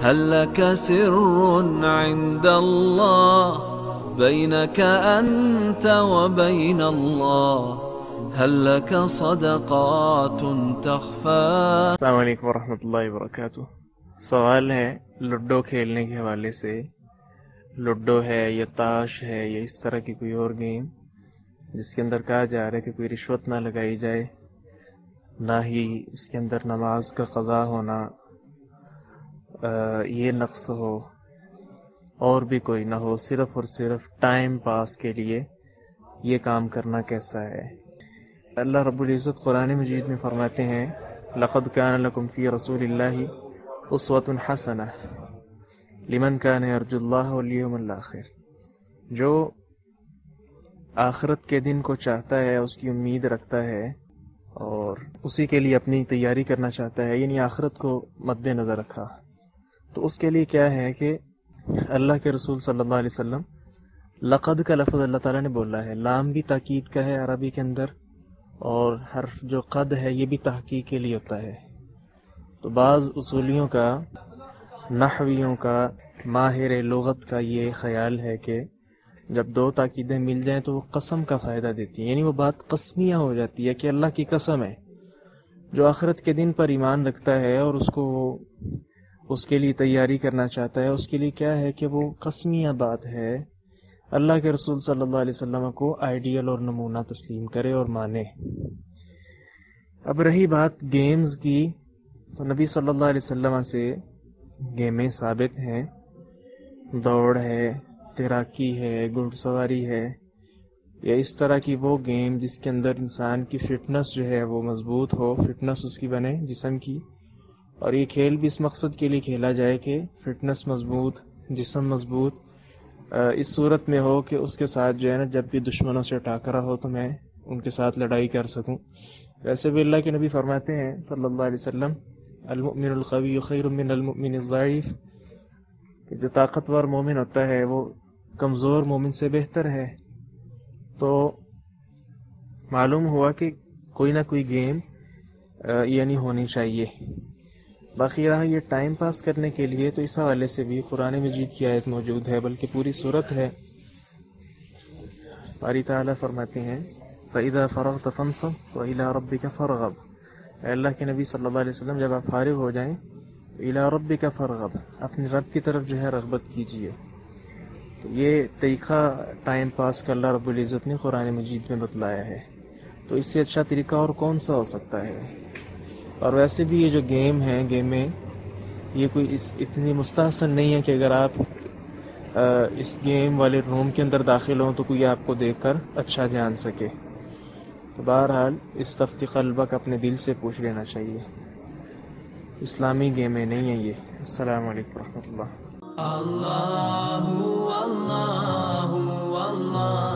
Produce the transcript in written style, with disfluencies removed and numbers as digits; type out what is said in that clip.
هل لك سر عند الله بينك أنت وبين الله هل لك صدقات تخفى. السلام علیکم ورحمۃ اللہ وبرکاتہ. سوال ہے لوڈو کھیلنے کے حوالے سے. لوڈو ہے یا تاش ہے یا اس طرح کی کوئی اور گیم جس کے اندر کہا جا رہا ہے کہ کوئی رشوت نہ لگائی جائے، نہ ہی اس کے اندر نماز کا قضا ہونا، یہ نقص ہو اور بھی کوئی نہ ہو، صرف اور صرف ٹائم پاس کے لیے یہ کام کرنا کیسا ہے؟ اللہ رب العزت قرآن مجید میں فرماتے ہیں لَقَدْ كَانَ لَكُمْ فِي رَسُولِ اللَّهِ أُسْوَةٌ حَسَنَةٌ لِمَنْ كَانَ يَرْجُو اللَّهَ وَالْيَوْمَ الْآخِرَ. جو آخرت کے دن کو چاہتا ہے، اس کی امید رکھتا ہے اور اسی کے لیے اپنی تیاری کرنا چاہتا ہے، یعنی آخرت کو مد نظر رکھا، تو اس کے لیے کیا ہے کہ اللہ کے رسول صلی اللہ علیہ وسلم لقد کا لفظ اللہ تعالیٰ نے بولا ہے. لام بھی تاکید کا ہے عربی کے اندر، اور حرف جو قد ہے یہ بھی تحقیق کے لیے ہوتا ہے. تو بعض اصولیوں کا، نحویوں کا، ماہر لغت کا یہ خیال ہے کہ جب دو تاکیدیں مل جائیں تو وہ قسم کا فائدہ دیتی ہیں، یعنی وہ بات قسمیہ ہو جاتی ہے کہ اللہ کی قسم ہے. جو آخرت کے دن پر ایمان رکھتا ہے اور اس کے لیے تیاری کرنا چاہتا ہے، اس کے لیے کیا ہے کہ وہ قسمیہ بات ہے، اللہ کے رسول صلی اللہ علیہ وسلم کو آئیڈیل اور نمونہ تسلیم کرے اور مانے. اب رہی بات گیمز کی، تو نبی صلی اللہ علیہ وسلم سے گیمیں ثابت ہیں. دوڑ ہے، تیراکی ہے، گھڑ سواری ہے، یا اس طرح کی وہ گیم جس کے اندر انسان کی فٹنس جو ہے وہ مضبوط ہو، فٹنس اس کی بنے جسم کی. اور یہ کھیل بھی اس مقصد کے لیے کھیلا جائے کہ فٹنس مضبوط، جسم مضبوط اس صورت میں ہو کہ اس کے ساتھ جو ہے نا جب بھی دشمنوں سے ٹاکرا ہو تو میں ان کے ساتھ لڑائی کر سکوں. ویسے بھی اللہ کے نبی فرماتے ہیں صلی اللہ علیہ وسلم المؤمن القوی خیر من المؤمن الضعیف، کہ جو طاقتور مومن ہوتا ہے وہ کمزور مومن سے بہتر ہے. تو معلوم ہوا کہ کوئی نہ کوئی گیم یعنی ہونی چاہیے. باقی رہا یہ ٹائم پاس کرنے کے لیے، تو اس حوالے سے بھی قرآن مجید کی آیت موجود ہے، بلکہ پوری صورت ہے. باری تعالیٰ فرماتے ہیں فَإِذَا فَرَغْتَ فَانْصَبْ وَإِلَىٰ رَبِّكَ فَارْغَب. اے اللہ کے نبی صلی اللہ علیہ وسلم جب آپ فارغ ہو جائیں إِلَىٰ رَبِّكَ فَارْغَب، اپنے رب کی طرف جو ہے رغبت کیجیے. تو یہ طریقہ ٹائم پاس کا اللہ رب العزت نے قرآن مجید میں بتلایا ہے. تو اس سے اچھا طریقہ اور کون سا ہو سکتا ہے؟ اور ویسے بھی یہ جو گیم ہیں، گیمیں یہ کوئی اتنی مستحسن نہیں ہے کہ اگر آپ اس گیم والے روم کے اندر داخل ہوں تو کوئی آپ کو دیکھ کر اچھا جان سکے. تو بہرحال استفتی قلبک اپنے دل سے پوچھ لینا چاہیے. اسلامی گیمیں نہیں ہیں یہ. السلام علیکم ورحمۃ اللہ. اللہ اللہ اللہ